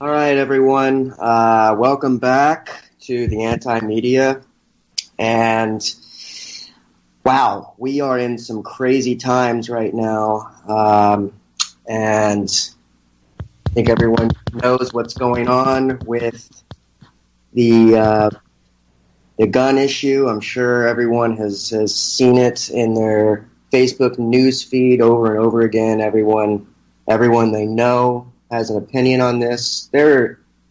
All right, everyone. Welcome back to the Anti-Media. And wow, we are in some crazy times right now. And I think everyone knows what's going on with the gun issue. I'm sure everyone has seen it in their Facebook news feed over and over again. Everyone they know has an opinion on this.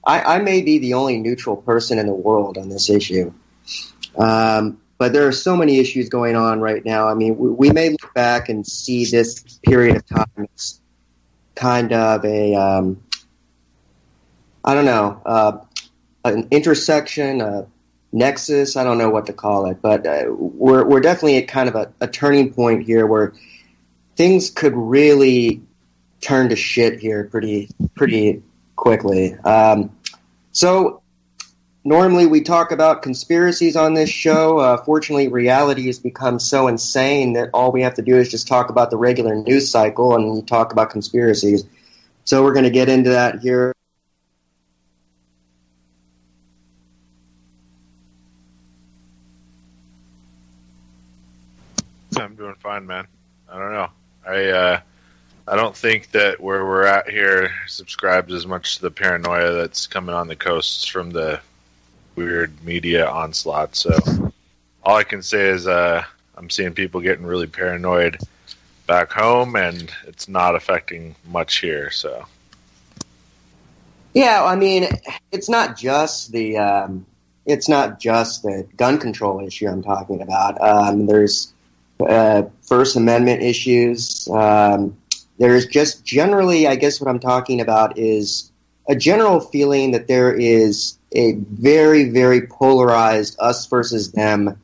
I may be the only neutral person in the world on this issue. But there are so many issues going on right now. I mean, we may look back and see this period of time as kind of an intersection, a nexus. I don't know what to call it, but we're definitely at kind of a turning point here where things could really turn to shit here pretty quickly. So normally we talk about conspiracies on this show. Fortunately, reality has become so insane that all we have to do is just talk about the regular news cycle and we talk about conspiracies. So we're going to get into that here. I'm doing fine, man. I don't know. I don't think that where we're at here subscribes as much to the paranoia that's coming on the coasts from the weird media onslaught. So all I can say is I'm seeing people getting really paranoid back home, and it's not affecting much here. So yeah, I mean, it's not just the gun control issue I'm talking about. There's First Amendment issues. There's just generally, I guess what I'm talking about is a general feeling that there is a very, very polarized us versus them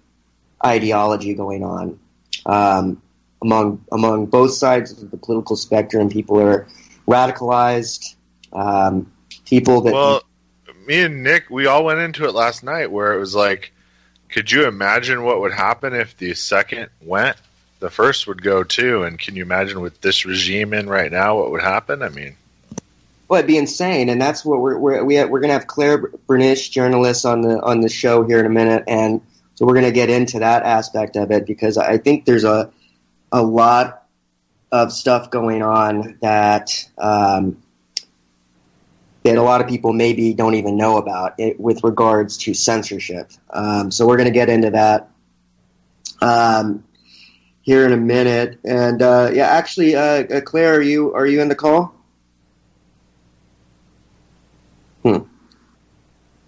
ideology going on among both sides of the political spectrum. People are radicalized. People that... Well, me and Nick, we all went into it last night where it was like, could you imagine what would happen if the second went? The first would go too, and can you imagine with this regime in right now what would happen? I mean, well, it'd be insane, and that's what we're going to have Claire Bernish, journalist, on the show here in a minute, and so we're going to get into that aspect of it because I think there's a lot of stuff going on that that a lot of people maybe don't even know about it with regards to censorship. So we're going to get into that here in a minute. And actually, Claire, are you in the call?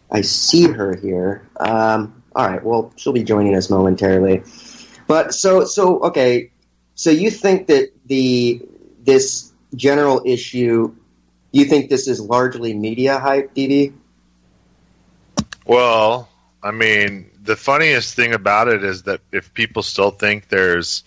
I see her here. All right. Well, she'll be joining us momentarily. But so okay. So you think that this general issue, you think this is largely media hype, DB? well, I mean, the funniest thing about it is that if people still think there's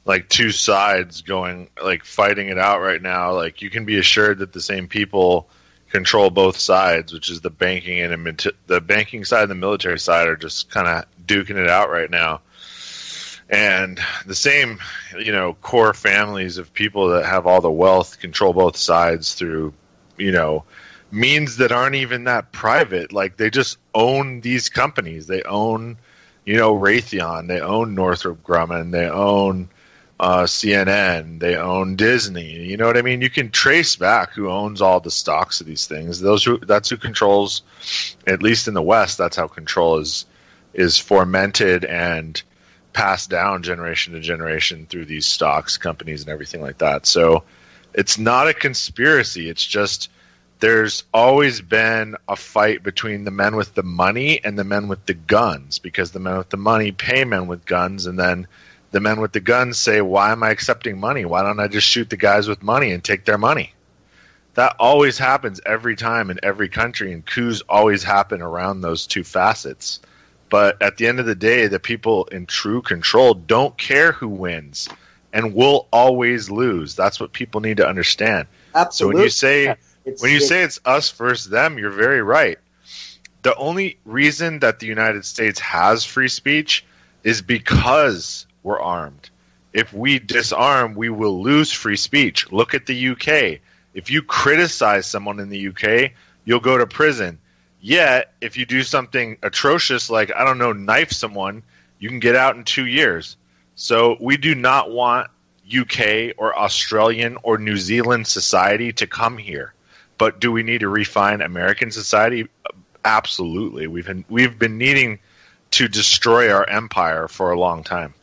like two sides going, like fighting it out right now, like you can be assured that the same people control both sides, which is the banking and the banking side and the military side are just kind of duking it out right now. And the same, core families of people that have all the wealth control both sides through, means that aren't even that private. Like they just own these companies. They own, Raytheon. They own Northrop Grumman. They own CNN. They own Disney. You know what I mean? You can trace back who owns all the stocks of these things. That's who controls, at least in the West. That's how control is fomented and passed down generation to generation through these stocks, companies, and everything like that. So it's not a conspiracy. It's just there's always been a fight between the men with the money and the men with the guns, because the men with the money pay men with guns, and then the men with the guns say, why am I accepting money? Why don't I just shoot the guys with money and take their money? That always happens every time in every country, and coups always happen around those two facets. But at the end of the day, the people in true control don't care who wins and will always lose. That's what people need to understand. Absolutely. So when you say it's us versus them, you're very right. The only reason that the United States has free speech is because we're armed. If we disarm, we will lose free speech. Look at the UK. If you criticize someone in the UK, you'll go to prison. Yet, if you do something atrocious like, I don't know, knife someone, you can get out in 2 years. So we do not want UK or Australian or New Zealand society to come here. But do we need to refine American society? Absolutely. We've been needing to destroy our empire for a long time.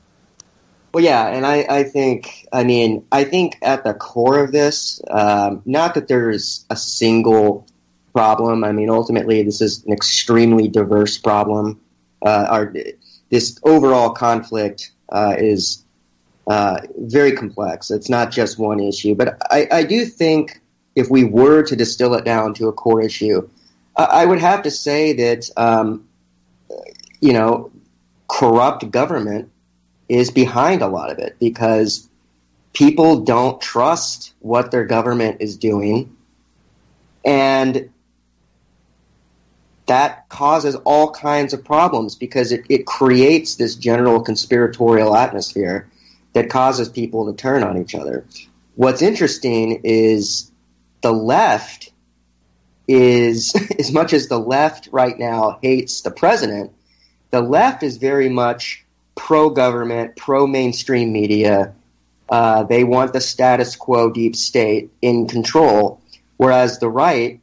Well, yeah, and I think at the core of this, not that there's a single problem. I mean, ultimately, this is an extremely diverse problem. This overall conflict is very complex. It's not just one issue. But I do think if we were to distill it down to a core issue, I would have to say that, corrupt government is behind a lot of it because people don't trust what their government is doing. And that causes all kinds of problems because it creates this general conspiratorial atmosphere that causes people to turn on each other. What's interesting is the left is, as much as the left right now hates the president, the left is very much pro-government, pro-mainstream media. They want the status quo deep state in control, whereas the right,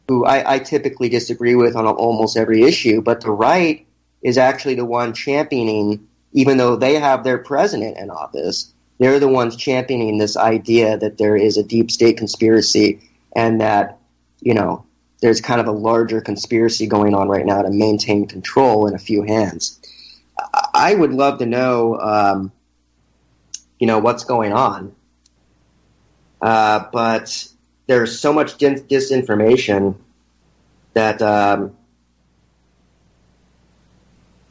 who I typically disagree with on almost every issue, but the right is actually the one championing, even though they have their president in office, they're the ones championing this idea that there is a deep state conspiracy and that, there's kind of a larger conspiracy going on right now to maintain control in a few hands. I would love to know, what's going on. But there's so much disinformation that,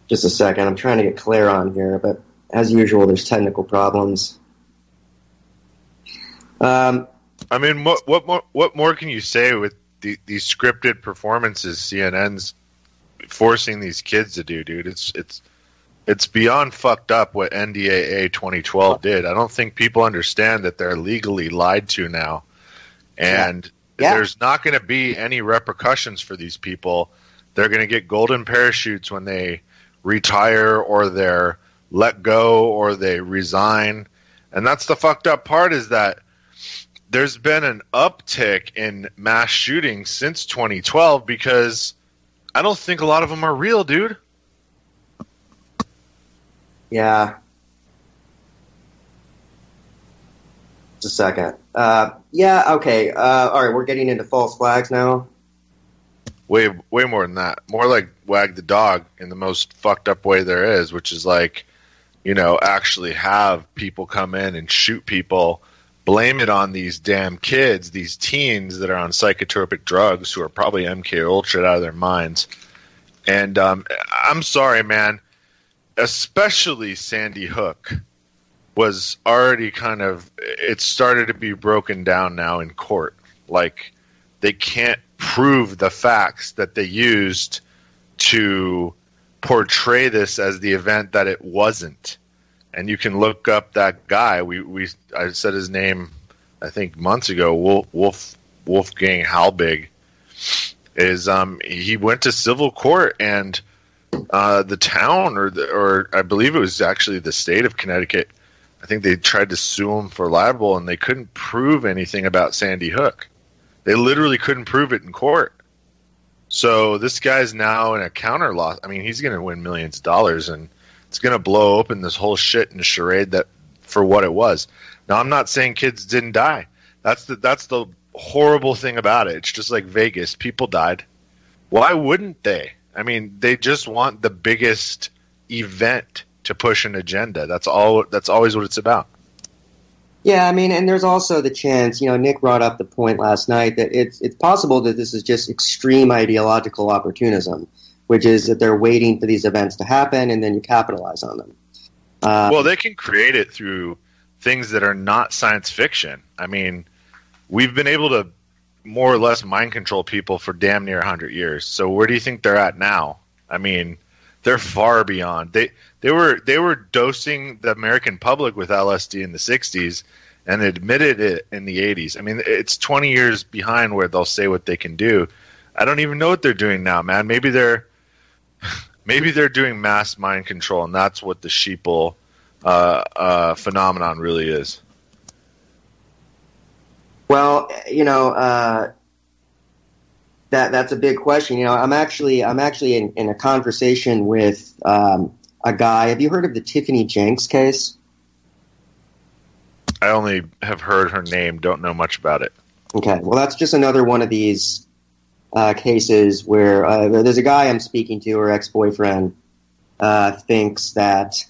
just a second, I'm trying to get Claire on here, but as usual, there's technical problems. What more can you say with these scripted performances CNN's forcing these kids to do, dude? It's beyond fucked up what NDAA 2012 did. I don't think people understand that they're legally lied to now. And there's not going to be any repercussions for these people. They're going to get golden parachutes when they retire or they're let go or they resign. And that's the fucked up part, is that there's been an uptick in mass shootings since 2012 because I don't think a lot of them are real, dude. Yeah. Just a second. Okay. All right, we're getting into false flags now. Way more than that. More like wag the dog in the most fucked up way there is, which is like, actually have people come in and shoot people, blame it on these damn kids, these teens that are on psychotropic drugs who are probably MK Ultra out of their minds. And I'm sorry, man. Especially Sandy Hook was already it started to be broken down now in court. Like, they can't prove the facts that they used to portray this as the event that it wasn't. And you can look up that guy. I said his name, I think months ago. Wolfgang Halbig is he went to civil court, and the town or I believe it was actually the state of Connecticut, I think they tried to sue him for libel, and they couldn't prove anything about Sandy Hook. They literally couldn't prove it in court. So this guy's now in a counter law. I mean, he's going to win millions of dollars, and it's going to blow open this whole shit in a charade that for what it was. Now, I'm not saying kids didn't die. That's the horrible thing about it. It's just like Vegas. People died. Why wouldn't they? I mean, they just want the biggest event to push an agenda. That's always what it's about. Yeah, I mean, and there's also the chance, Nick brought up the point last night that it's possible that this is just extreme ideological opportunism, which is that they're waiting for these events to happen and then you capitalize on them. Well, they can create it through things that are not science fiction. I mean, we've been able to more or less mind control people for damn near 100 years. So where do you think they're at now? I mean, they're far beyond. They were dosing the American public with LSD in the 60s and admitted it in the 80s. I mean, it's 20 years behind where they'll say what they can do. I don't even know what they're doing now, man. Maybe they're doing mass mind control, and that's what the sheeple phenomenon really is. Well, that's a big question. I'm actually in a conversation with a guy. Have you heard of the Tiffany Jenks case? I only have heard her name, don't know much about it. Okay, well, that's just another one of these cases where there's a guy I'm speaking to, her ex-boyfriend thinks that,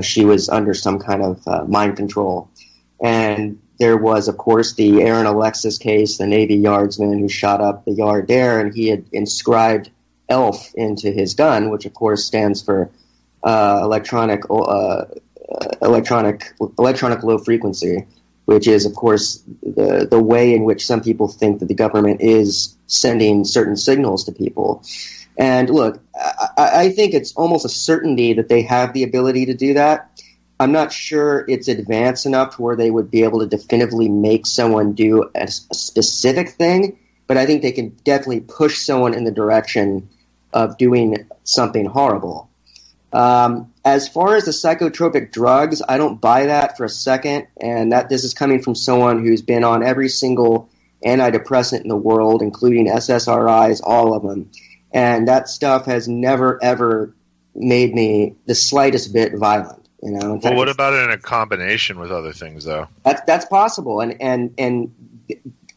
she was under some kind of mind control. And there was, of course, the Aaron Alexis case, the Navy Yardsman who shot up the yard there, and he had inscribed ELF into his gun, which, of course, stands for electronic low frequency, which is, of course, the way in which some people think that the government is sending certain signals to people. And look, I think it's almost a certainty that they have the ability to do that. I'm not sure it's advanced enough where they would be able to definitively make someone do a specific thing, but I think they can definitely push someone in the direction of doing something horrible. As far as the psychotropic drugs, I don't buy that for a second, and that this is coming from someone who's been on every single antidepressant in the world, including SSRIs, all of them. And that stuff has never, ever made me the slightest bit violent. In fact, what about it in a combination with other things, though? That's possible, and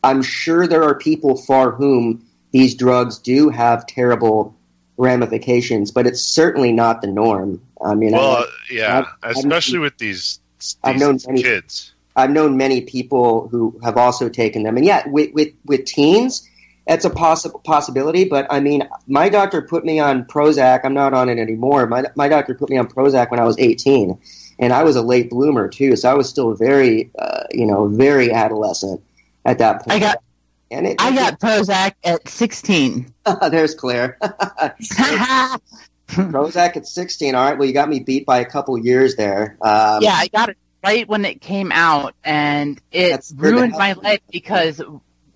I'm sure there are people for whom these drugs do have terrible ramifications, but it's certainly not the norm. I mean, especially with these kids. I've known many people who have also taken them, and yet with teens, it's a possibility. But I mean, my doctor put me on Prozac. I'm not on it anymore. My doctor put me on Prozac when I was 18, and I was a late bloomer too, so I was still very, very adolescent at that point. I got Prozac at 16. There's Claire. Prozac at 16. All right. Well, you got me beat by a couple years there. Yeah, I got it right when it came out, and it ruined my life because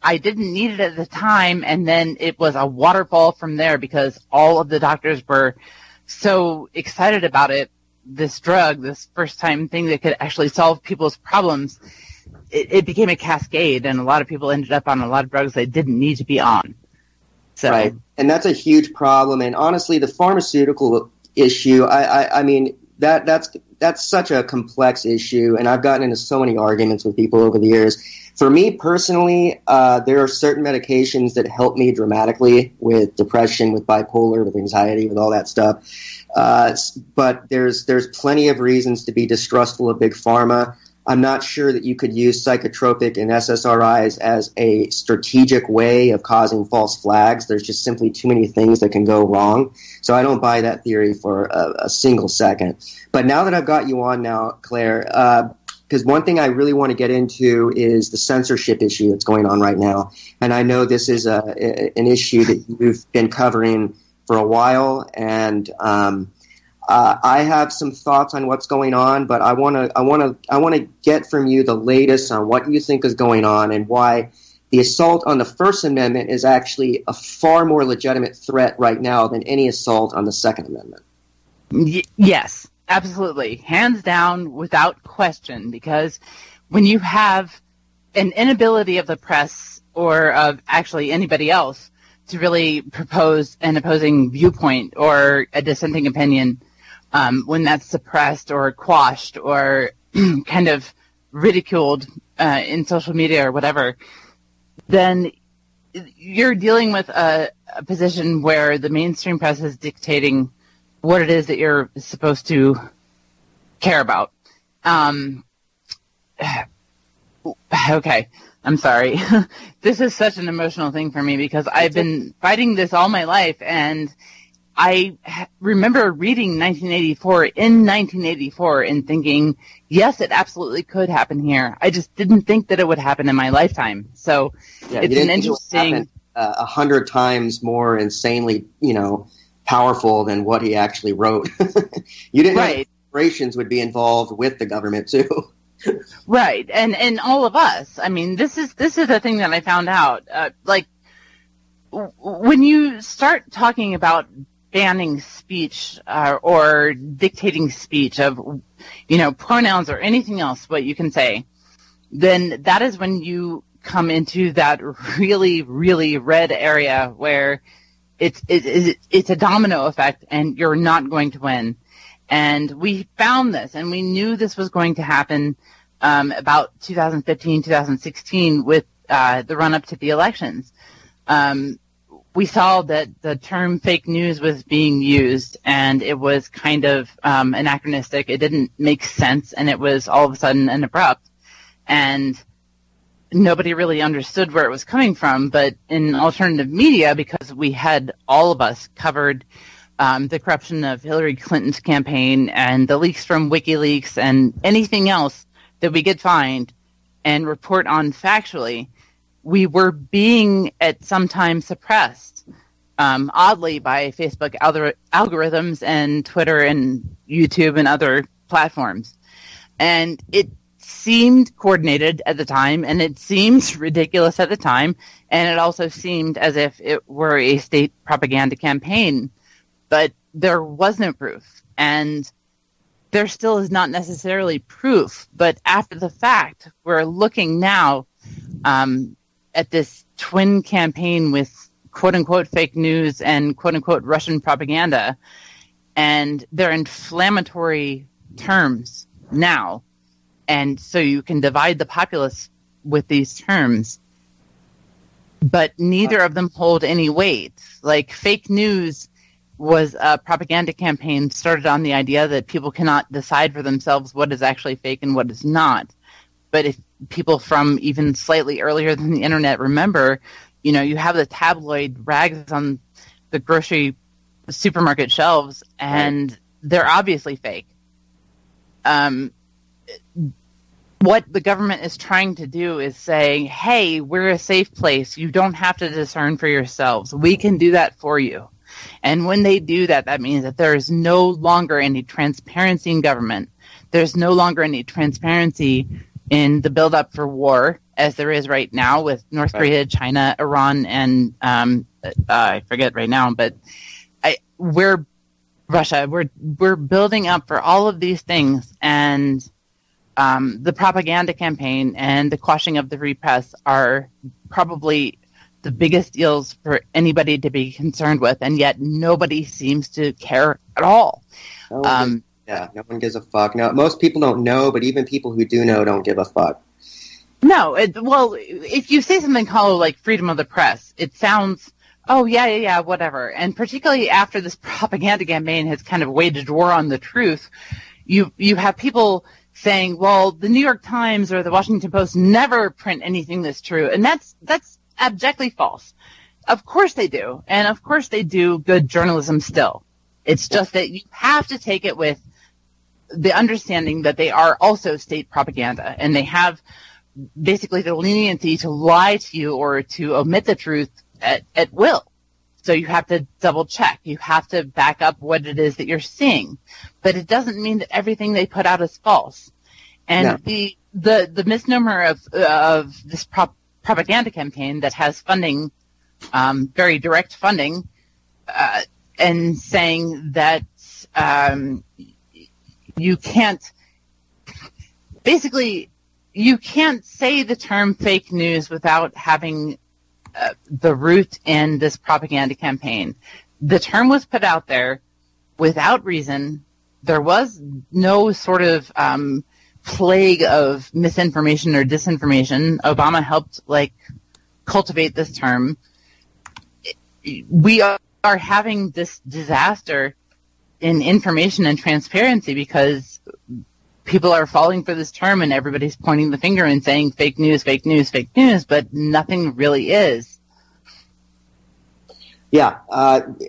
I didn't need it at the time, and then it was a waterfall from there because all of the doctors were so excited about it, this drug, this first-time thing that could actually solve people's problems. It became a cascade, and a lot of people ended up on a lot of drugs they didn't need to be on. So. Right, and that's a huge problem. And honestly, the pharmaceutical issue, I mean, that's such a complex issue, and I've gotten into so many arguments with people over the years. For me personally, there are certain medications that help me dramatically with depression, with bipolar, with anxiety, with all that stuff. But there's plenty of reasons to be distrustful of big pharma. I'm not sure that you could use psychotropic and SSRIs as a strategic way of causing false flags. There's just simply too many things that can go wrong. So I don't buy that theory for a single second. But now that I've got you on now, Claire, because one thing I really want to get into is the censorship issue that's going on right now. And I know this is an issue that you've been covering for a while, and I have some thoughts on what's going on, but I want to get from you the latest on what you think is going on and why the assault on the First Amendment is actually a far more legitimate threat right now than any assault on the Second Amendment. Yes, absolutely, hands down, without question. Because when you have an inability of the press or of actually anybody else to really propose an opposing viewpoint or a dissenting opinion, when that's suppressed or quashed or kind of ridiculed in social media or whatever, then you're dealing with a position where the mainstream press is dictating what it is that you're supposed to care about. Okay, I'm sorry. This is such an emotional thing for me because I've been fighting this all my life, and I remember reading 1984 and thinking, yes, it absolutely could happen here. I just didn't think that it would happen in my lifetime. So yeah, it's an interesting... 100 times more insanely, powerful than what he actually wrote. You didn't know corporations would be involved with the government too. Right, and all of us. I mean, this is the thing that I found out. when you start talking about banning speech or dictating speech of, pronouns or anything else, what you can say, then that is when you come into that really, really red area where it's a domino effect and you're not going to win. And we found this, and we knew this was going to happen about 2015, 2016 with the run-up to the elections. We saw that the term fake news was being used, and it was kind of anachronistic. It didn't make sense, and it was all of a sudden and abrupt. And nobody really understood where it was coming from. But in alternative media, because we had all of us covered the corruption of Hillary Clinton's campaign and the leaks from WikiLeaks and anything else that we could find and report on factually, we were being at some time suppressed, oddly, by Facebook algorithms and Twitter and YouTube and other platforms. And it seemed coordinated at the time, and it seemed ridiculous at the time, and it also seemed as if it were a state propaganda campaign. But there was no proof, and there still is not necessarily proof. But after the fact, we're looking now at this twin campaign with quote-unquote fake news and quote-unquote Russian propaganda, and they're inflammatory terms now. And so you can divide the populace with these terms, but neither of them hold any weight. Like, fake news was a propaganda campaign started on the idea that people cannot decide for themselves what is actually fake and what is not. But if people from even slightly earlier than the internet remember, you have the tabloid rags on the grocery supermarket shelves, and they're obviously fake. What the government is trying to do is say, hey, we're a safe place. You don't have to discern for yourselves. We can do that for you. And when they do that, that means that there is no longer any transparency in government. There's no longer any transparency in the build-up for war, as there is right now with North Korea, China, Iran, and I forget right now, but we're Russia. We're building up for all of these things, and the propaganda campaign and the quashing of the free press are probably the biggest deals for anybody to be concerned with, and yet nobody seems to care at all. No one gives a fuck. No, most people don't know, but even people who do know don't give a fuck. No, well, if you say something hollow like freedom of the press, it sounds, oh, yeah, whatever. And particularly after this propaganda campaign has kind of waged war on the truth, you have people saying, well, the New York Times or the Washington Post never print anything that's true. And that's abjectly false. Of course they do. And of course they do good journalism still. It's just that you have to take it with the understanding that they are also state propaganda, and they have basically the leniency to lie to you or to omit the truth at will. So you have to double check. You have to back up what it is that you're seeing. But it doesn't mean that everything they put out is false. And the misnomer of this propaganda campaign that has funding, very direct funding, and saying that you can't say the term fake news without having the root in this propaganda campaign. The term was put out there without reason. There was no sort of plague of misinformation or disinformation. Obama helped cultivate this term. We are having this disaster in information and transparency because people are falling for this term and everybody's pointing the finger and saying fake news, fake news, fake news, but nothing really is. Yeah,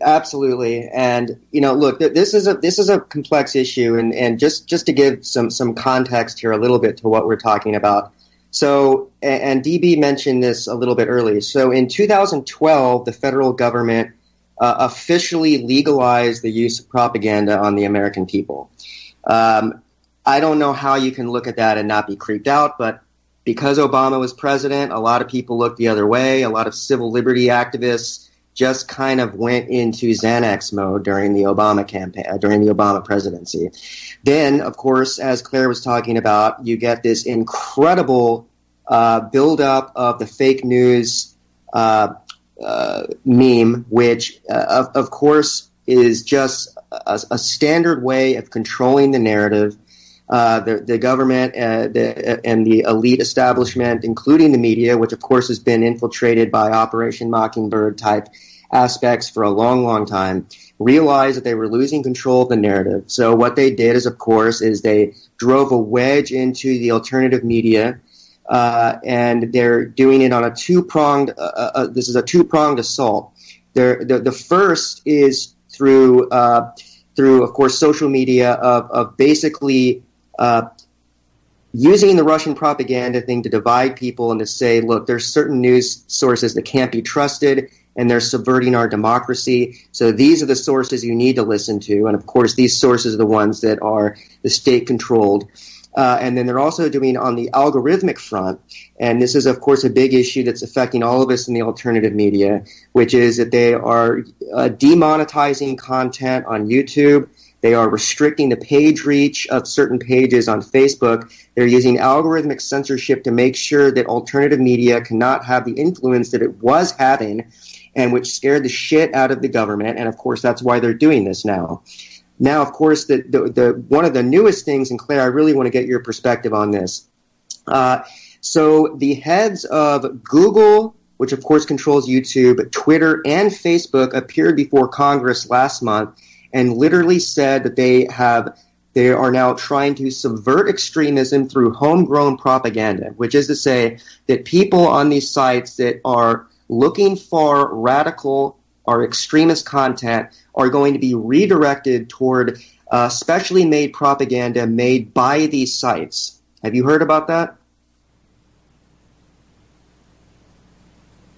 absolutely. And, look, this is a complex issue, and just to give some context here a little bit to what we're talking about. So, and DB mentioned this a little bit earlier. So in 2012, the federal government officially legalized the use of propaganda on the American people. I don't know how you can look at that and not be creeped out, but because Obama was president, a lot of people looked the other way. A lot of civil liberty activists just kind of went into Xanax mode during the Obama campaign, during the Obama presidency. Then, of course, as Claire was talking about, you get this incredible buildup of the fake news meme, which, of course, is just a standard way of controlling the narrative. The government and the elite establishment, including the media, which of course has been infiltrated by Operation Mockingbird type aspects for a long, long time, realized that they were losing control of the narrative. So what they did is, of course, is they drove a wedge into the alternative media, and they're doing it on a two-pronged. This is a two-pronged assault. The first is through, of course, social media of basically using the Russian propaganda thing to divide people and to say, look, there's certain news sources that can't be trusted and they're subverting our democracy. So these are the sources you need to listen to. And of course, these sources are the ones that are the state controlled. And then they're also doing on the algorithmic front, and this is, of course, a big issue that's affecting all of us in the alternative media, which is that they are demonetizing content on YouTube. They are restricting the page reach of certain pages on Facebook. They're using algorithmic censorship to make sure that alternative media cannot have the influence that it was having, and which scared the shit out of the government. And, of course, that's why they're doing this now. Now, of course, the one of the newest things, and Claire, I really want to get your perspective on this. So the heads of Google, which of course controls YouTube, Twitter, and Facebook appeared before Congress last month and literally said that they are now trying to subvert extremism through homegrown propaganda, which is to say that people on these sites that are looking for radical or extremist content are going to be redirected toward specially made propaganda made by these sites. Have you heard about that?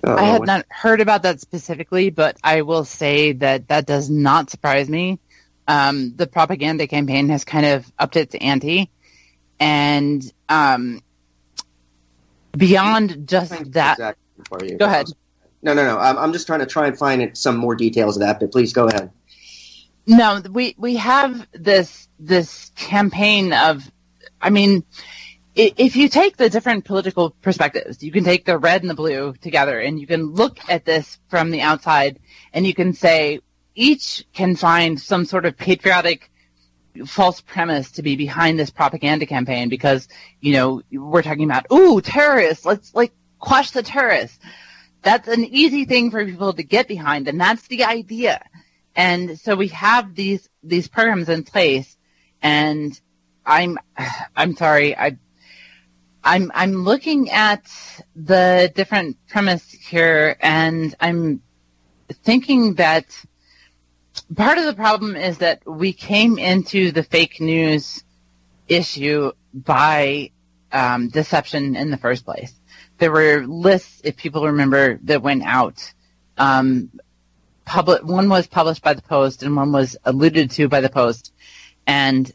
I had not heard about that specifically, but I will say that that does not surprise me. The propaganda campaign has kind of upped its ante, and beyond just that, go ahead. No. I'm just trying to find some more details of that, but please go ahead. No, we have this campaign of, I mean, if you take the different political perspectives, you can take the red and the blue together, and you can look at this from the outside, and you can say each can find some sort of patriotic false premise to be behind this propaganda campaign because, we're talking about, terrorists, let's quash the terrorists. That's an easy thing for people to get behind, and that's the idea. And so we have these programs in place, and I'm sorry, I'm looking at the different premise here, and I'm thinking that part of the problem is that we came into the fake news issue by deception in the first place. There were lists, if people remember, that went out. One was published by the Post, and one was alluded to by the Post, and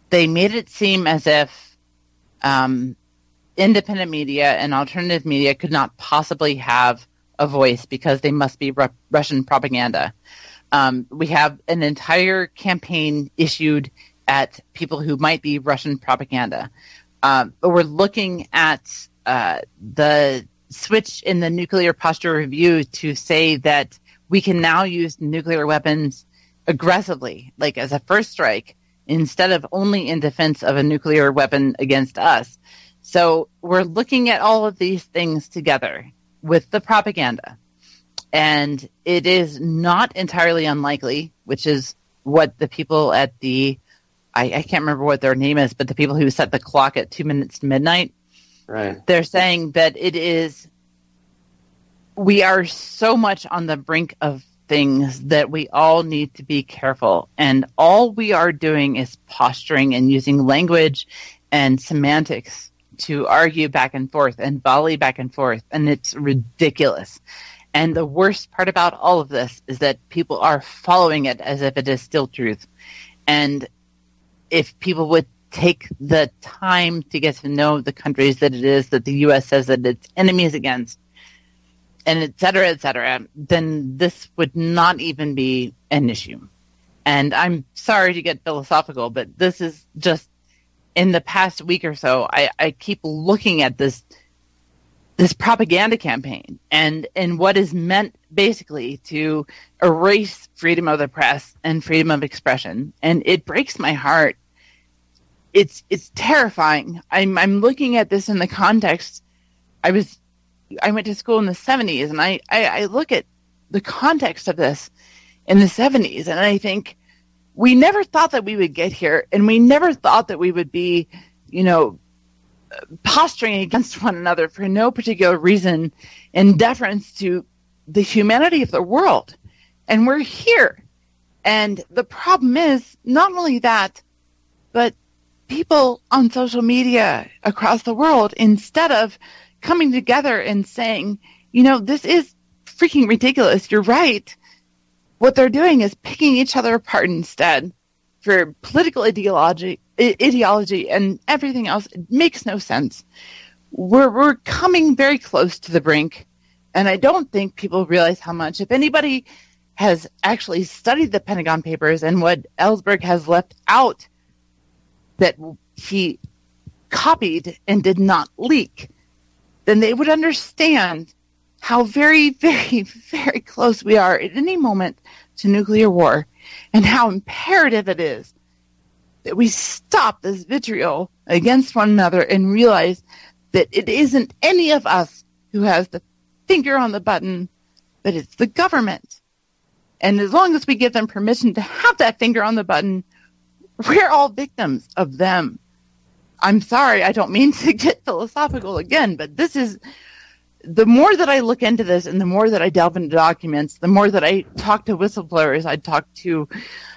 they made it seem as if independent media and alternative media could not possibly have a voice because they must be Russian propaganda. We have an entire campaign issued at people who might be Russian propaganda. But we're looking at the switch in the Nuclear Posture Review to say that we can now use nuclear weapons aggressively, like as a first strike, instead of only in defense of a nuclear weapon against us. So we're looking at all of these things together with the propaganda. And it is not entirely unlikely, which is what the people at the, I can't remember what their name is, but the people who set the clock at 2 minutes to midnight, right? They're saying that we are so much on the brink of things that we all need to be careful. And all we are doing is posturing and using language and semantics to argue back and forth and volley back and forth. And it's ridiculous. And the worst part about all of this is that people are following it as if it is still truth. And if people would take the time to get to know the countries that it is that the U.S. says that it's enemies against, et cetera, then this would not even be an issue. And I'm sorry to get philosophical, but this is just, in the past week or so, I keep looking at this propaganda campaign and what is meant basically to erase freedom of the press and freedom of expression. And it breaks my heart. It's terrifying. I'm looking at this in the context. I went to school in the 70s, and I look at the context of this in the 70s, and I think we never thought that we would get here, and we never thought that we would be, posturing against one another for no particular reason in deference to the humanity of the world. And we're here. And the problem is not only that, but people on social media across the world, instead of coming together and saying, this is freaking ridiculous, you're right, what they're doing is picking each other apart instead for political ideology and everything else. It makes no sense. We're coming very close to the brink, and I don't think people realize how much. If anybody has actually studied the Pentagon Papers and what Ellsberg has left out that he copied and did not leak, then they would understand how very, very, very close we are at any moment to nuclear war, and how imperative it is that we stop this vitriol against one another and realize that it isn't any of us who has the finger on the button, but it's the government. And as long as we give them permission to have that finger on the button, we're all victims of them. I'm sorry, I don't mean to get philosophical again, but this is, the more that I look into this and the more that I delve into documents, the more that I talk to whistleblowers, I talk to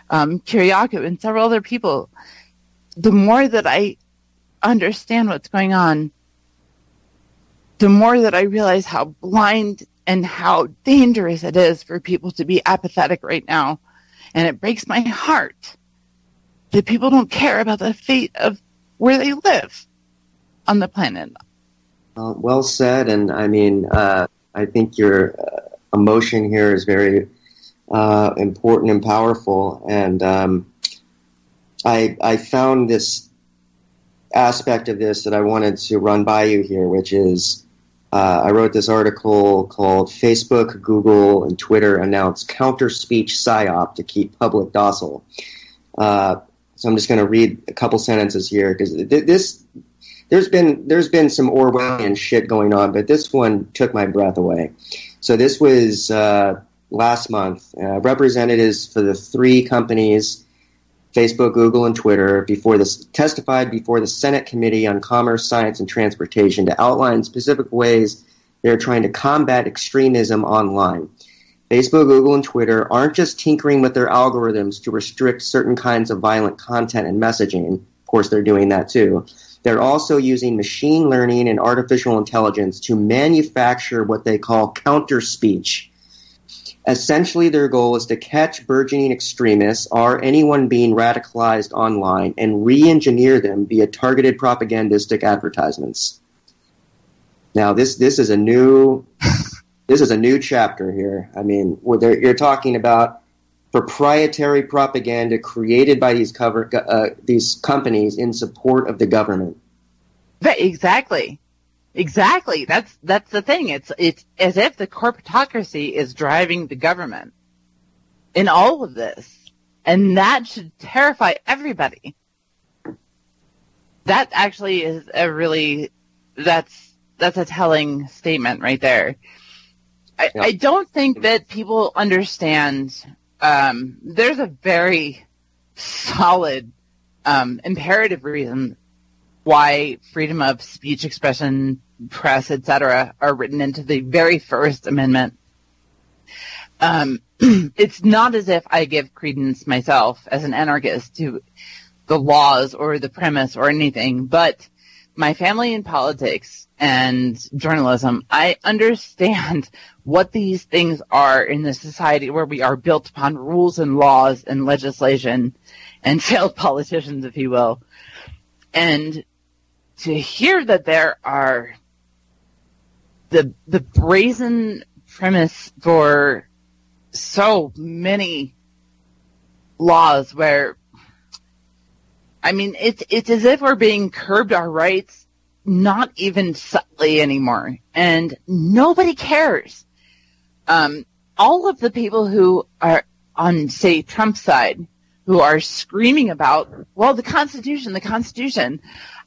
Kiriakou and several other people, the more that I understand what's going on, the more that I realize how blind and how dangerous it is for people to be apathetic right now. And it breaks my heart that people don't care about the fate of where they live on the planet. Well said, and I mean, I think your emotion here is very important and powerful, and I found this aspect of this that I wanted to run by you here, which is I wrote this article called Facebook, Google, and Twitter Announce Counter-Speech PSYOP to Keep Public Docile. So I'm just going to read a couple sentences here, because there's been some Orwellian shit going on, but this one took my breath away. So this was last month. Representatives for the three companies, Facebook, Google, and Twitter, testified before the Senate Committee on Commerce, Science, and Transportation to outline specific ways they're trying to combat extremism online. Facebook, Google, and Twitter aren't just tinkering with their algorithms to restrict certain kinds of violent content and messaging. Of course, they're doing that too. They're also using machine learning and artificial intelligence to manufacture what they call counter-speech. Essentially, their goal is to catch burgeoning extremists or anyone being radicalized online and re-engineer them via targeted propagandistic advertisements. Now, this is a new chapter here. I mean, you're talking about proprietary propaganda created by these companies in support of the government. Exactly. That's the thing. It's as if the corporatocracy is driving the government in all of this, and that should terrify everybody. That actually is that's a telling statement right there. I don't think that people understand. There's a very solid imperative reason why freedom of speech, expression, press, etc. are written into the very First Amendment. It's not as if I give credence myself as an anarchist to the laws or the premise or anything, but my family in politics and journalism, I understand what these things are in the society where we are built upon rules and laws and legislation and failed politicians, if you will. And to hear that there are the brazen premise for so many laws where, I mean, it's as if we're being curbed our rights, not even subtly anymore, and nobody cares. All of the people who are on, say, Trump's side, who are screaming about, well, the Constitution,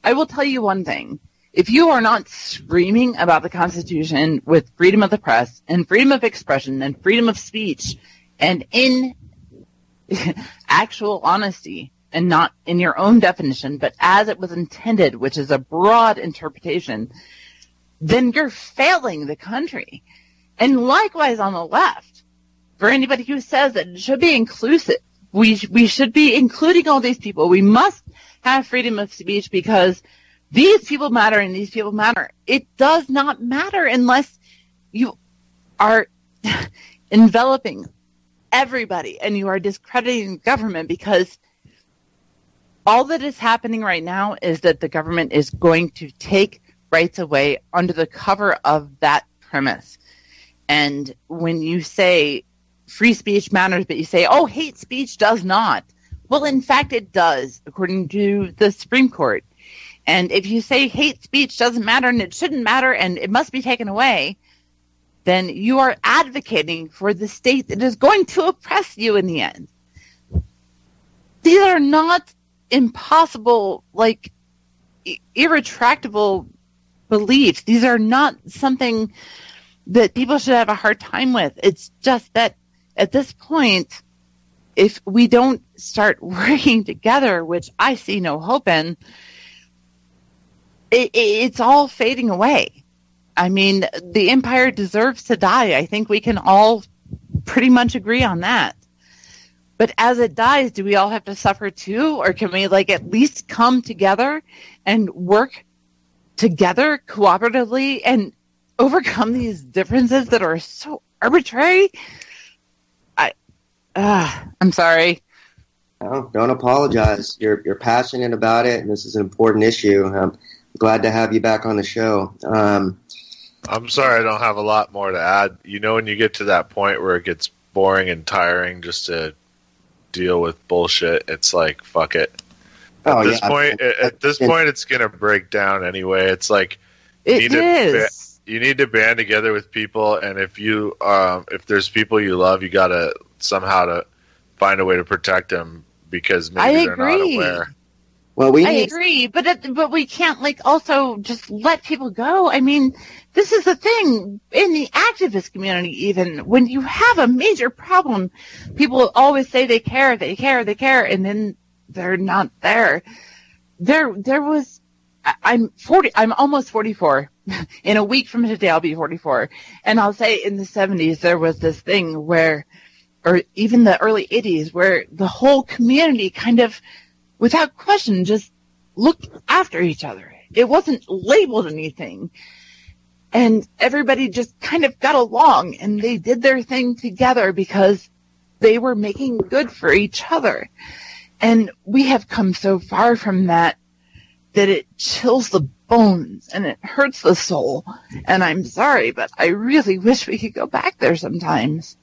I will tell you one thing. If you are not screaming about the Constitution with freedom of the press and freedom of expression and freedom of speech and in actual honesty and not in your own definition, but as it was intended, which is a broad interpretation, then you're failing the country. And likewise on the left, for anybody who says that it should be inclusive, we should be including all these people. We must have freedom of speech because these people matter and these people matter. It does not matter unless you are enveloping everybody and you are discrediting the government, because all that is happening right now is that the government is going to take rights away under the cover of that premise. And when you say free speech matters, but you say, oh, hate speech does not. Well, in fact, it does, according to the Supreme Court. And if you say hate speech doesn't matter and it shouldn't matter and it must be taken away, then you are advocating for the state that is going to oppress you in the end. These are not impossible, like, irretractable beliefs. These are not something that people should have a hard time with. It's just that at this point, if we don't start working together, which I see no hope in, it's all fading away. I mean, the empire deserves to die. I think we can all pretty much agree on that. But as it dies, do we all have to suffer too? Or can we, like, at least come together and work together cooperatively and overcome these differences that are so arbitrary? I'm sorry. No, don't apologize. You're passionate about it, and this is an important issue. I'm glad to have you back on the show. I'm sorry I don't have a lot more to add. You know, when you get to that point where it gets boring and tiring just to deal with bullshit, it's like, fuck it. At this point, it's going to break down anyway. It's like you need to band together with people, and if there's people you love, you got to somehow to find a way to protect them because maybe they're not aware. Well, I agree, but we can't, like, also just let people go. I mean, this is the thing in the activist community. Even when you have a major problem, people always say they care, and then they're not there. There was. I'm 40. I'm almost 44. In a week from today, I'll be 44. And I'll say in the 70s there was this thing where, or even the early 80s, where the whole community kind of, without question, just looked after each other. It wasn't labeled anything. And everybody just kind of got along, and they did their thing together because they were making good for each other. And we have come so far from that it chills the bones and it hurts the soul. And I'm sorry, but I really wish we could go back there sometimes.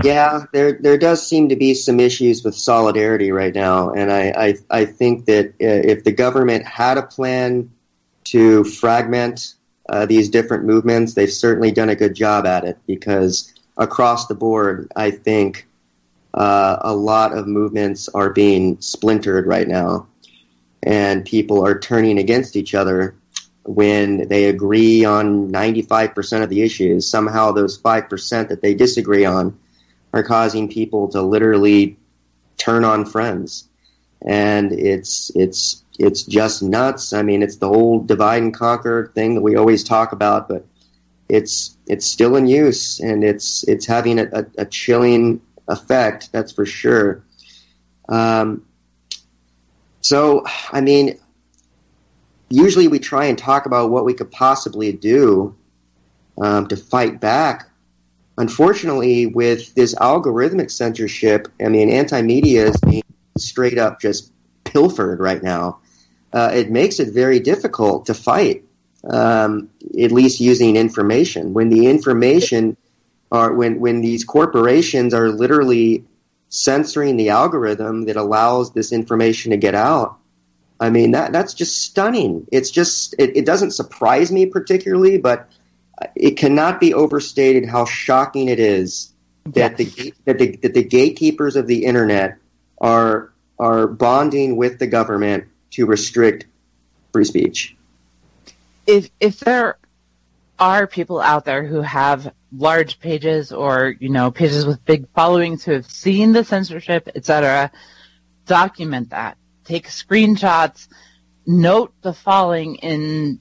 Yeah, there does seem to be some issues with solidarity right now, and I think that if the government had a plan to fragment these different movements, they've certainly done a good job at it, because across the board, I think a lot of movements are being splintered right now, and people are turning against each other when they agree on 95% of the issues. Somehow those 5% that they disagree on are causing people to literally turn on friends. And it's just nuts. I mean, it's the whole divide and conquer thing that we always talk about, but it's still in use, and it's having a chilling effect, that's for sure. So, I mean, usually we try and talk about what we could possibly do to fight back. Unfortunately, with this algorithmic censorship, I mean, anti-media is being straight up just pilfered right now. It makes it very difficult to fight. at least using information. When the information when these corporations are literally censoring the algorithm that allows this information to get out, I mean, that's just stunning. It's just, it doesn't surprise me particularly, but it cannot be overstated how shocking it is that the gatekeepers of the internet are bonding with the government to restrict free speech. If there are people out there who have large pages or, pages with big followings who have seen the censorship, etc., document that. Take screenshots, note the falling in,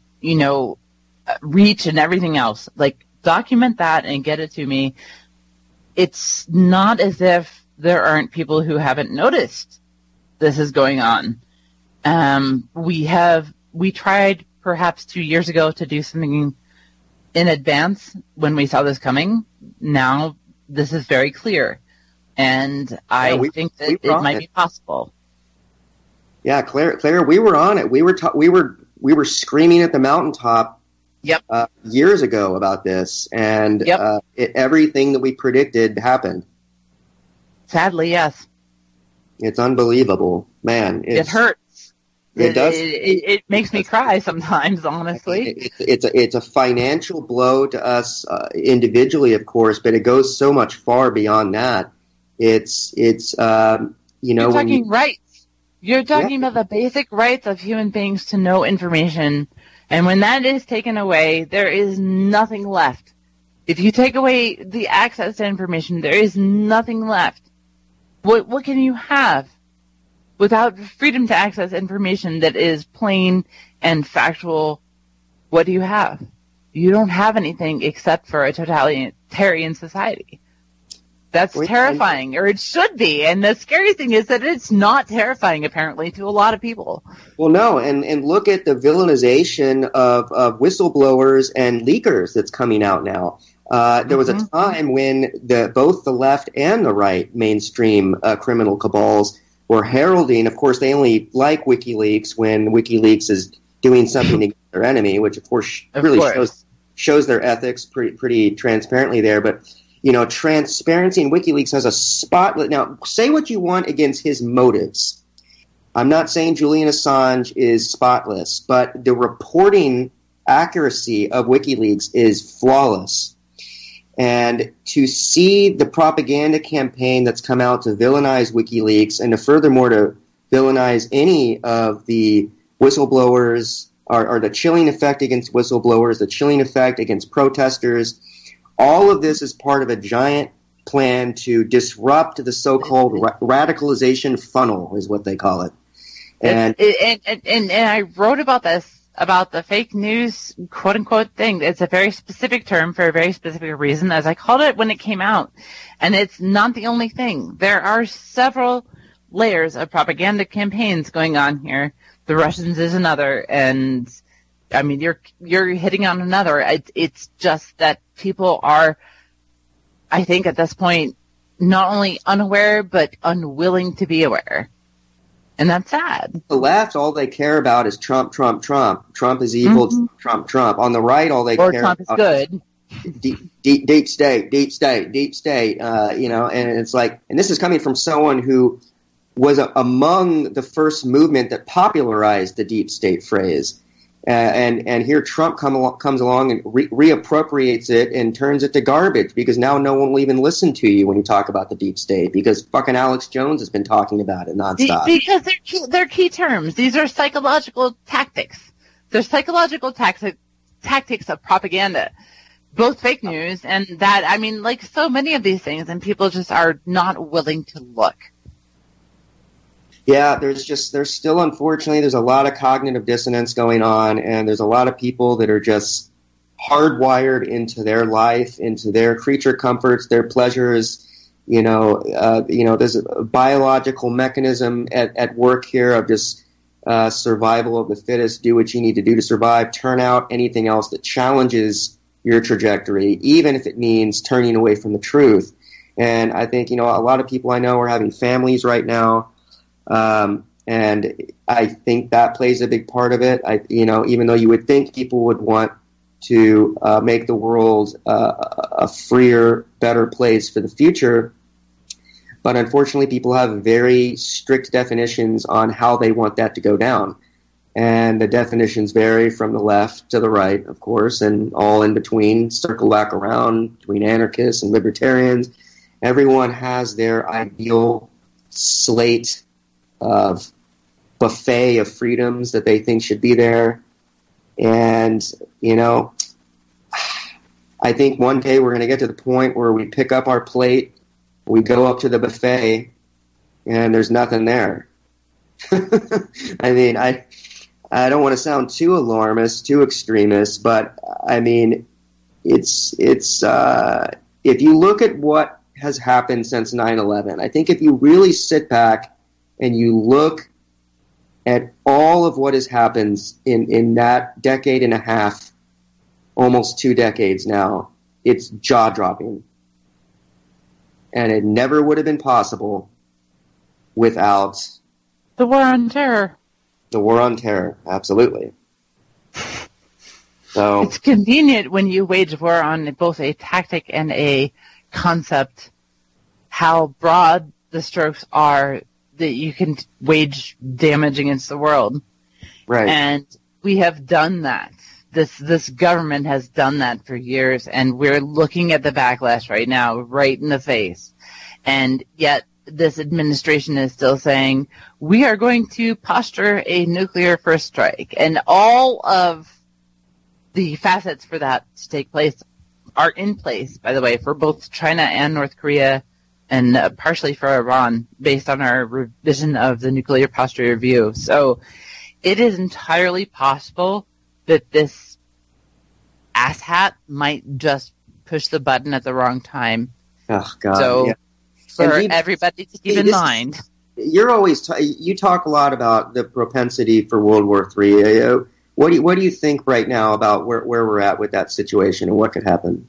reach and everything else. Like, document that and get it to me. It's not as if there aren't people who haven't noticed this is going on. We tried perhaps 2 years ago to do something in advance when we saw this coming. Now this is very clear, and I think that it might be possible. Yeah, Claire, we were on it. We were screaming at the mountaintop. Yep. Years ago about this, and everything that we predicted happened. Sadly, yes. It's unbelievable, man. It hurts. It does. It makes me cry sometimes, honestly. It's a financial blow to us individually, of course, but it goes so much far beyond that. You're talking rights. You're talking about the basic rights of human beings to know information, and when that is taken away, there is nothing left. If you take away the access to information, there is nothing left. What can you have without freedom to access information that is plain and factual? What do you have? You don't have anything except for a totalitarian society. That's terrifying, or it should be. And the scary thing is that it's not terrifying, apparently, to a lot of people. Well, no, and look at the villainization of whistleblowers and leakers that's coming out now. There was a time when both the left and the right mainstream criminal cabals were heralding. Of course, they only like WikiLeaks when WikiLeaks is doing something against their enemy, which, of course, shows their ethics pretty transparently there. But transparency in WikiLeaks has a spotlight. Now, say what you want against his motives. I'm not saying Julian Assange is spotless, but the reporting accuracy of WikiLeaks is flawless. And to see the propaganda campaign that's come out to villainize WikiLeaks and to furthermore to villainize any of the whistleblowers or the chilling effect against whistleblowers, the chilling effect against protesters, all of this is part of a giant plan to disrupt the so-called radicalization funnel, is what they call it. And I wrote about this, about the fake news, quote-unquote, thing. It's a very specific term for a very specific reason, as I called it when it came out. And it's not the only thing. There are several layers of propaganda campaigns going on here. The Russians is another, and I mean, you're hitting on another. It's just that people are, I think at this point, not only unaware, but unwilling to be aware. And that's sad. The left, all they care about is Trump, Trump, Trump. Trump is evil, Trump, Trump. On the right, all they care Trump about is good. Deep state. And it's like, and this is coming from someone who was among the first movement that popularized the deep state phrase. And here Trump comes along and reappropriates it and turns it to garbage because now no one will even listen to you when you talk about the deep state because fucking Alex Jones has been talking about it nonstop. Because they're key terms. These are psychological tactics. They're psychological tactics of propaganda, both fake news and that. I mean, like so many of these things, and people just are not willing to look. Yeah, there's still, unfortunately, there's a lot of cognitive dissonance going on, and there's a lot of people that are just hardwired into their life, into their creature comforts, their pleasures. There's a biological mechanism at work here of just survival of the fittest. Do what you need to do to survive. Turn out anything else that challenges your trajectory, even if it means turning away from the truth. And I think, a lot of people I know are having families right now. And And I think that plays a big part of it. Even though you would think people would want to make the world a freer, better place for the future, but unfortunately people have very strict definitions on how they want that to go down. And the definitions vary from the left to the right, of course, and all in between, circle back around between anarchists and libertarians. Everyone has their ideal slate of buffet of freedoms that they think should be there. And, I think one day we're going to get to the point where we pick up our plate, we go up to the buffet, and there's nothing there. I mean, I don't want to sound too alarmist, too extremist, but I mean, it's if you look at what has happened since 9/11, I think if you really sit back and you look at all of what has happened in that decade and a half, almost 2 decades now, it's jaw-dropping. And it never would have been possible without the war on terror. The war on terror, absolutely. So it's convenient when you wage war on both a tactic and a concept, how broad the strokes are that you can wage damage against the world. Right. And we have done that. This government has done that for years, and we're looking at the backlash right now, right in the face. And yet this administration is still saying, we are going to posture a nuclear first strike. And all of the facets for that to take place are in place, by the way, for both China and North Korea, and partially for Iran, based on our revision of the nuclear posture review. So it is entirely possible that this asshat might just push the button at the wrong time. Oh, God. So yeah. for everybody to keep in mind. You're always you talk a lot about the propensity for World War III. What do you think right now about where we're at with that situation and what could happen?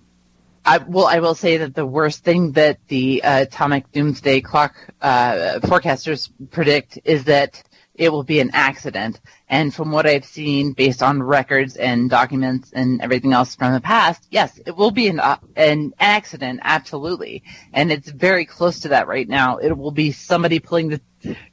I will say that the worst thing that the atomic doomsday clock forecasters predict is that it will be an accident. And from what I've seen, based on records and documents and everything else from the past, yes, it will be an accident, absolutely. And it's very close to that right now. It will be somebody pulling the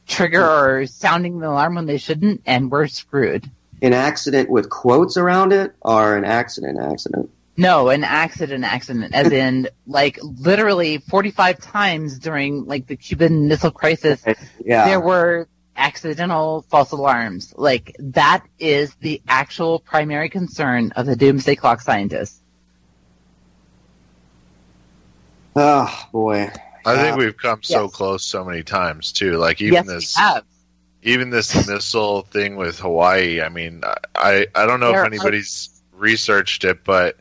trigger or sounding the alarm when they shouldn't, and we're screwed. An accident with quotes around it, or an accident? No, an accident, as in, like, literally 45 times during, like, the Cuban Missile Crisis, there were accidental false alarms. Like, that is the actual primary concern of the doomsday clock scientists. Oh, boy. I think we've come so close so many times, too. Like, even this missile thing with Hawaii, I mean, I don't know if anybody's researched it, but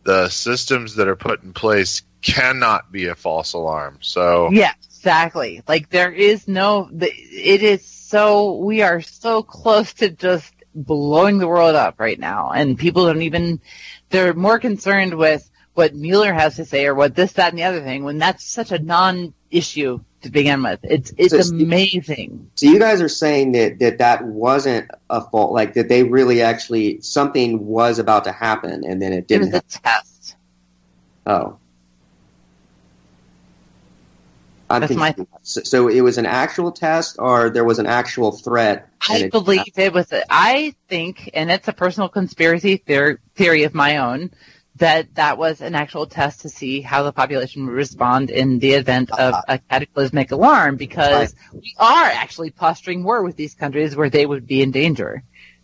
the systems that are put in place cannot be a false alarm. So yeah, exactly. Like, there is no, we are so close to just blowing the world up right now. And people they're more concerned with what Mueller has to say or what this, that, and the other thing, when that's such a non-issue to begin with. It's amazing. So you guys are saying that wasn't a fault, like that they really actually, something was about to happen and then it didn't happen. It was a test. Oh. So it was an actual test, or there was an actual threat? I believe it was. I think, and it's a personal conspiracy theory of my own, that was an actual test to see how the population would respond in the event of a cataclysmic alarm, because we are actually posturing war with these countries where they would be in danger.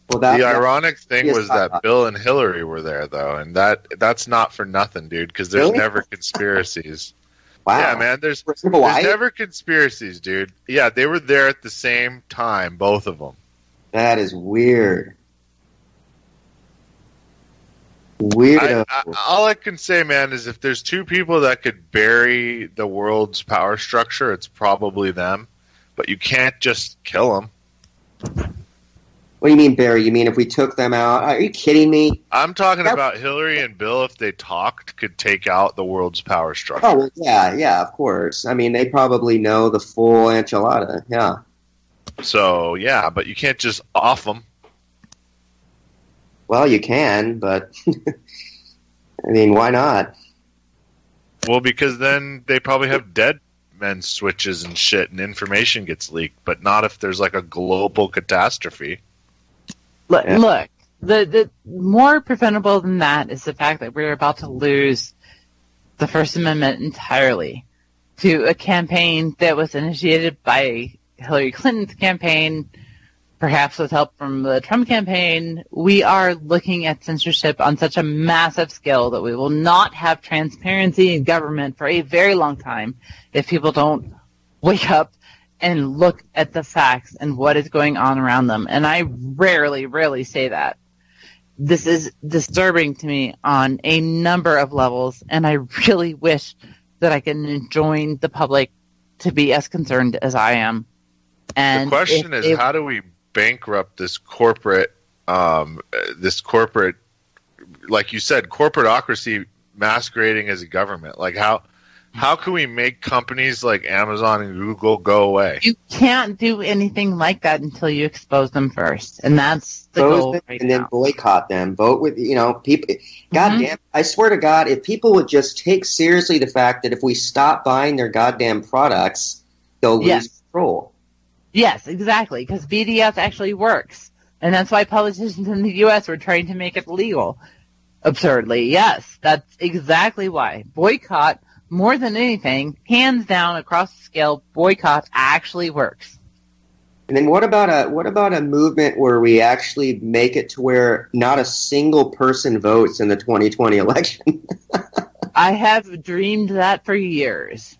Well, the ironic thing was that Bill and Hillary were there, though, and that's not for nothing, dude, because there's never conspiracies. Wow. Yeah, man, there's never conspiracies, dude. Yeah, they were there at the same time, both of them. That is weird. All I can say, man, is if there's two people that could bury the world's power structure, it's probably them. But you can't just kill them. What do you mean bury? You mean if we took them out? Are you kidding me? I'm talking about Hillary and Bill, if they talked, could take out the world's power structure. Oh, yeah, of course. I mean, they probably know the full enchilada, yeah. So, yeah, but you can't just off them. Well, you can, but I mean, why not? Well, because then they probably have dead men's switches and shit, and information gets leaked, but not if there's like a global catastrophe. Look, the more preventable than that is the fact that we're about to lose the First Amendment entirely to a campaign that was initiated by Hillary Clinton's campaign, perhaps with help from the Trump campaign. We are looking at censorship on such a massive scale that we will not have transparency in government for a very long time if people don't wake up and look at the facts and what is going on around them. And I rarely say that. This is disturbing to me on a number of levels, and I really wish that I can join the public to be as concerned as I am. And the question is, how do we bankrupt this corporate, like you said, corporatocracy masquerading as a government? Like how can we make companies like Amazon and Google go away? You can't do anything like that until you expose them first, and that's the goal right and now. then boycott them. Vote with people. Goddamn! I swear to God, if people would just take seriously the fact that if we stop buying their goddamn products, they'll lose control. Yes, exactly, because BDS actually works, and that's why politicians in the U.S. were trying to make it legal. Absurdly, yes, that's exactly why. Boycott. More than anything, hands down, across the scale, boycott actually works. And then what about a movement where we actually make it to where not a single person votes in the 2020 election? I have dreamed that for years.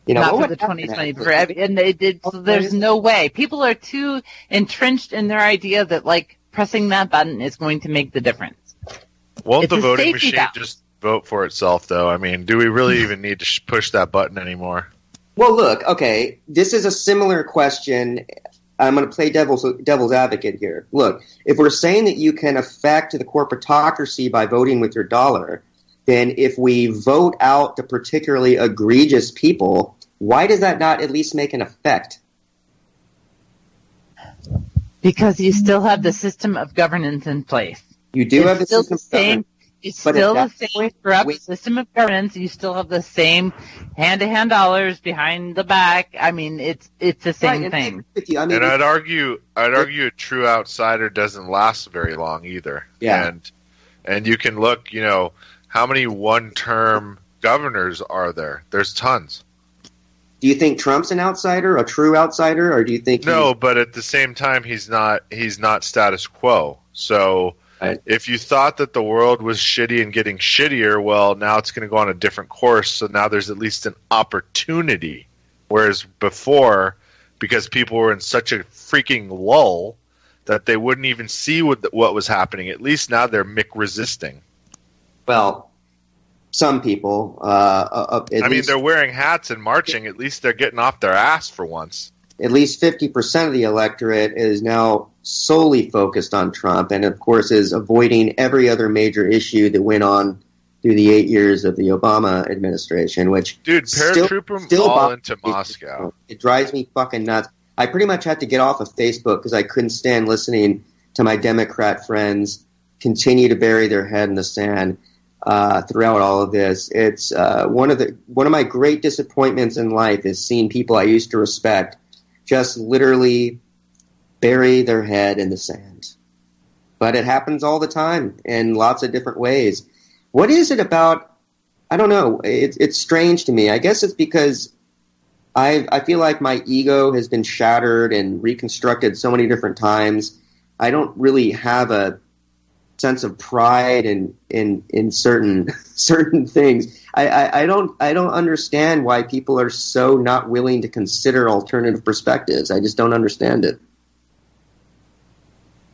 Not for the 2020, and there's no way. People are too entrenched in their idea that like pressing that button is going to make the difference. Won't the voting machine just vote for itself, though? I mean, do we really even need to push that button anymore? Well, look, okay, this is a similar question. I'm going to play devil's advocate here. Look, if we're saying that you can affect the corporatocracy by voting with your dollar, then if we vote out the particularly egregious people, why does that not at least make an effect? Because you still have the system of governance in place. You do have the system of governance. It's still the same corrupt system of governance. You still have the same hand-to-hand dollars behind the back. I mean, it's the same thing. And I'd argue a true outsider doesn't last very long either. Yeah. And you can look, how many one-term governors are there? There's tons. Do you think Trump's an outsider, a true outsider, or do you think no? But at the same time, he's not status quo. So. Right. If you thought that the world was shitty and getting shittier, well, now it's going to go on a different course. So now there's at least an opportunity. Whereas before, because people were in such a freaking lull that they wouldn't even see what was happening, at least now they're resisting. Well, some people. They're wearing hats and marching. At least they're getting off their ass for once. At least 50% of the electorate is now solely focused on Trump and, of course, is avoiding every other major issue that went on through the 8 years of the Obama administration, which paratroop them all into Moscow. It drives me fucking nuts. I pretty much had to get off of Facebook because I couldn't stand listening to my Democrat friends continue to bury their head in the sand throughout all of this. It's one of my great disappointments in life is seeing people I used to respect just literally bury their head in the sand. But it happens all the time in lots of different ways. What is it about? I don't know. It's strange to me. I guess it's because I feel like my ego has been shattered and reconstructed so many different times. I don't really have a sense of pride in certain things. I don't understand why people are so not willing to consider alternative perspectives. I just don't understand it.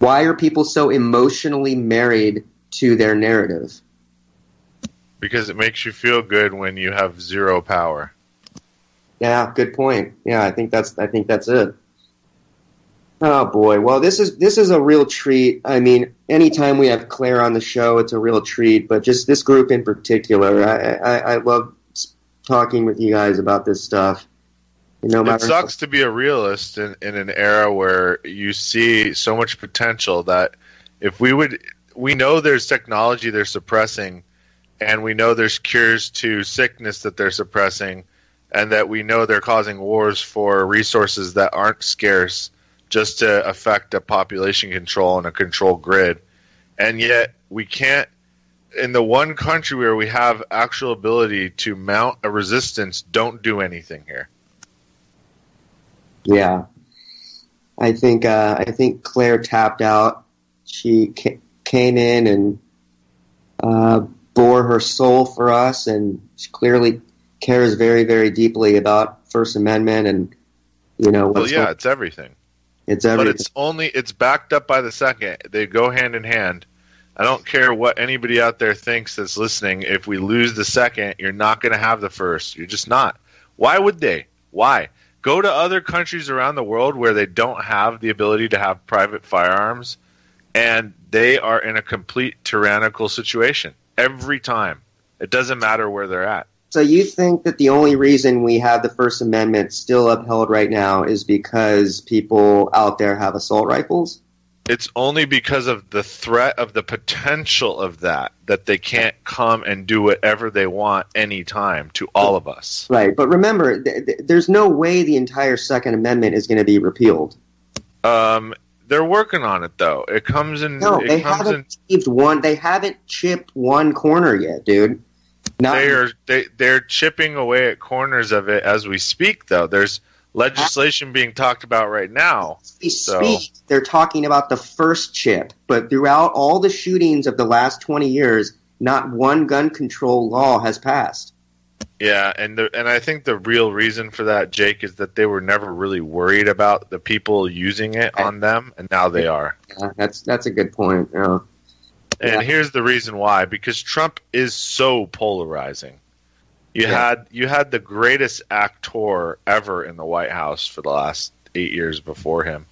Why are people so emotionally married to their narrative? Because it makes you feel good when you have zero power. Yeah, good point. Yeah, I think that's it. Oh boy. Well, this is a real treat. I mean, anytime we have Claire on the show, it's a real treat. But just this group in particular, I love talking with you guys about this stuff. It sucks to be a realist in an era where you see so much potential that if we know there's technology they're suppressing, and we know there's cures to sickness that they're suppressing, and that we know they're causing wars for resources that aren't scarce just to affect a population control and a control grid. And yet we can't, in the one country where we have actual ability to mount a resistance, don't do anything here. Yeah. I think Claire tapped out. She came in and bore her soul for us, and she clearly cares very, very deeply about First Amendment and, it's everything. It's everything. But it's backed up by the Second. They go hand in hand. I don't care what anybody out there thinks that's listening. If we lose the Second, you're not going to have the First. You're just not. Why would they? Why? Go to other countries around the world where they don't have the ability to have private firearms, and they are in a complete tyrannical situation every time. It doesn't matter where they're at. So you think that the only reason we have the First Amendment still upheld right now is because people out there have assault rifles? It's only because of the threat of the potential of that they can't come and do whatever they want anytime to all of us. Right, but remember, there's no way the entire Second Amendment is going to be repealed. They're working on it, though. It comes in. No, they haven't achieved one. They haven't chipped one corner yet, dude. They're chipping away at corners of it as we speak, though. There's legislation being talked about right now. They're talking about the first chip, but throughout all the shootings of the last 20 years, not one gun control law has passed. Yeah, and I think the real reason for that, Jake, is that they were never really worried about the people using it on them, and now they are. Yeah, that's a good point. Yeah. And here's the reason why: because Trump is so polarizing. You had the greatest actor ever in the White House for the last 8 years before him.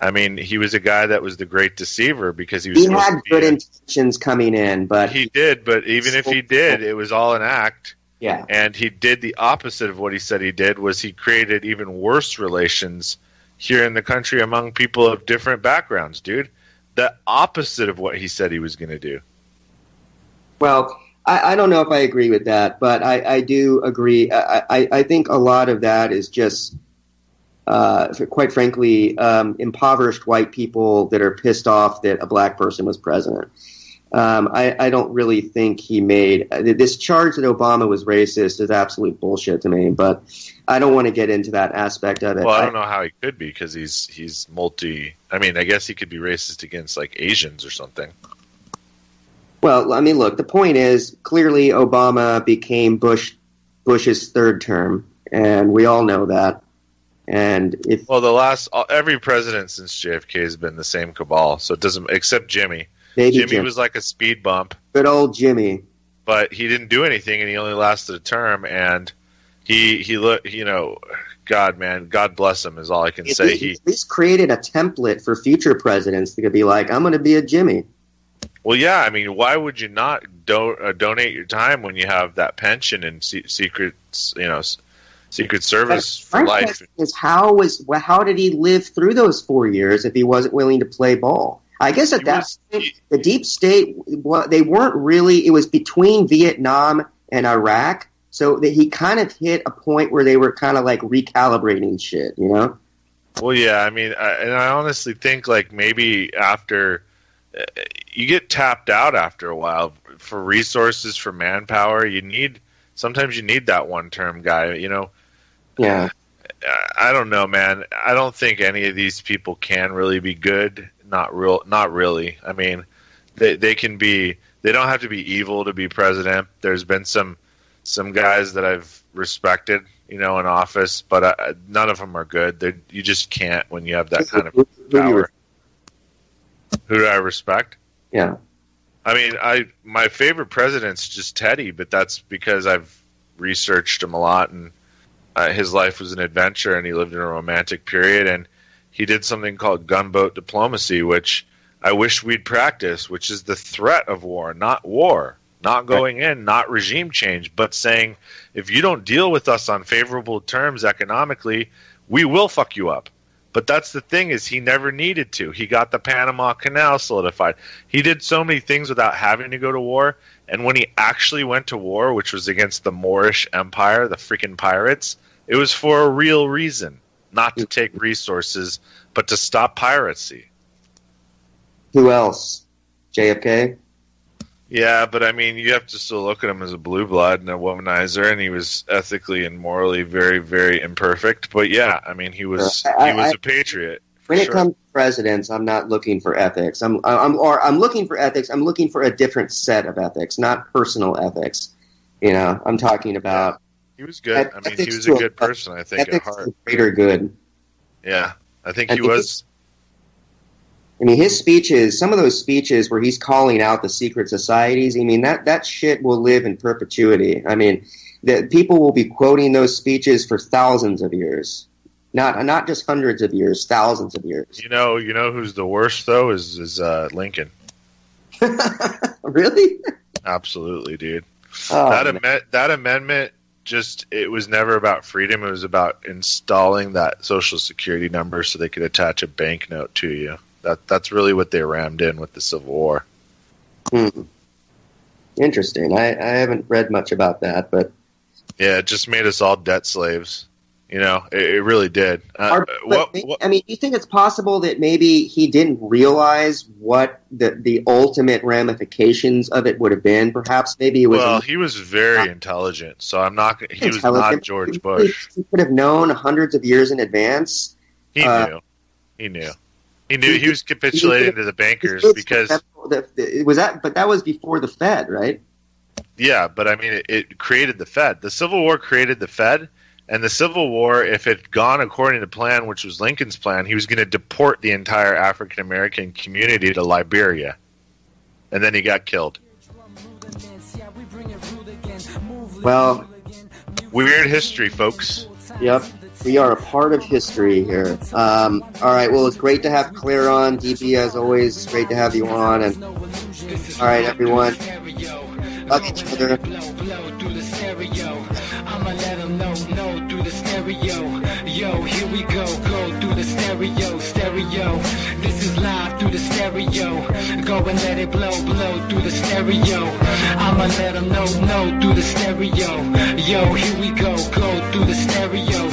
I mean, he was a guy that was the great deceiver because he had good intentions coming in, but he did. But even if he did, it was all an act. Yeah, and he did the opposite of what he said he did. Was he created even worse relations here in the country among people of different backgrounds, dude? The opposite of what he said he was going to do. Well, I don't know if I agree with that, but I do agree. I think a lot of that is just, quite frankly, impoverished white people that are pissed off that a black person was president. I don't really think he made this charge that Obama was racist is absolute bullshit to me, but I don't want to get into that aspect of it. Well, I don't know how he could be because he's multi. I mean, I guess he could be racist against like Asians or something. Well, I mean, look, the point is clearly Obama became Bush's third term, and we all know that. And every president since JFK has been the same cabal, so it doesn't, except Jimmy. Jimmy was like a speed bump. Good old Jimmy. But he didn't do anything, and he only lasted a term. And he looked, God, man, God bless him is all I can say. He at least created a template for future presidents that could be like, I'm going to be a Jimmy. Well, yeah, I mean, why would you not donate your time when you have that pension and secret service for life? Is how did he live through those 4 years if he wasn't willing to play ball? I guess at that point, the deep state, they weren't really. It was between Vietnam and Iraq, so that he kind of hit a point where they were kind of like recalibrating shit, Well, yeah, I mean, I honestly think like maybe after you get tapped out after a while for resources, for manpower, sometimes you need that one-term guy, Yeah. I don't know, man. I don't think any of these people can really be good. Not really. I mean, they can be. They don't have to be evil to be president. There's been some guys that I've respected, in office, but none of them are good. You just can't when you have that kind of power. Who do I respect? Yeah. I mean, my favorite president's just Teddy, but that's because I've researched him a lot, and his life was an adventure, and he lived in a romantic period, and he did something called gunboat diplomacy, which I wish we'd practice, which is the threat of war, not war. not going in, not regime change, but saying, if you don't deal with us on favorable terms economically, we will fuck you up. But that's the thing, is he never needed to. He got the Panama Canal solidified. He did so many things without having to go to war. And when he actually went to war, which was against the Moorish Empire, the freaking pirates, it was for a real reason. Not to take resources, but to stop piracy. Who else? JFK? Yeah, but I mean, you have to still look at him as a blue blood and a womanizer, and he was ethically and morally very, very imperfect. But yeah, I mean, he was a patriot. When it comes to presidents, I'm not looking for ethics. I'm looking for ethics. I'm looking for a different set of ethics, not personal ethics. You know, I'm talking about. He was good. I mean, he was a good person, I think, at heart. Greater good. Yeah, I think he was. I mean, his speeches, some of those speeches where he's calling out the secret societies, I mean, that shit will live in perpetuity. I mean, people will be quoting those speeches for thousands of years. Not just hundreds of years, thousands of years. You know who's the worst, though, is Lincoln. Really? Absolutely, dude. Oh, that amendment, it was never about freedom. It was about installing that Social Security number so they could attach a banknote to you. That's really what they rammed in with the Civil War. Interesting. I haven't read much about that, but yeah, it just made us all debt slaves. You know, it really did. I mean, do you think it's possible that maybe he didn't realize what the ultimate ramifications of it would have been? Perhaps maybe it was. Well, he was very intelligent, so I'm not. He was not George Bush. He could have known hundreds of years in advance. He knew. He knew he was capitulating to the bankers because but that was before the Fed, right? Yeah, but I mean, it created the Fed. The Civil War created the Fed, and the Civil War, if it had gone according to plan, which was Lincoln's plan, he was going to deport the entire African American community to Liberia, and then he got killed. Well, weird history, folks. Yep. We are a part of history here. All right, well, it's great to have Claire on. DB, as always, it's great to have you on. And all right, everyone, love each other. I'ma let them know through the stereo. Yo, here we go through the stereo. This is live through the stereo. Go and let it blow through the stereo. I'ma let them know through the stereo. Yo, here we go through the stereo.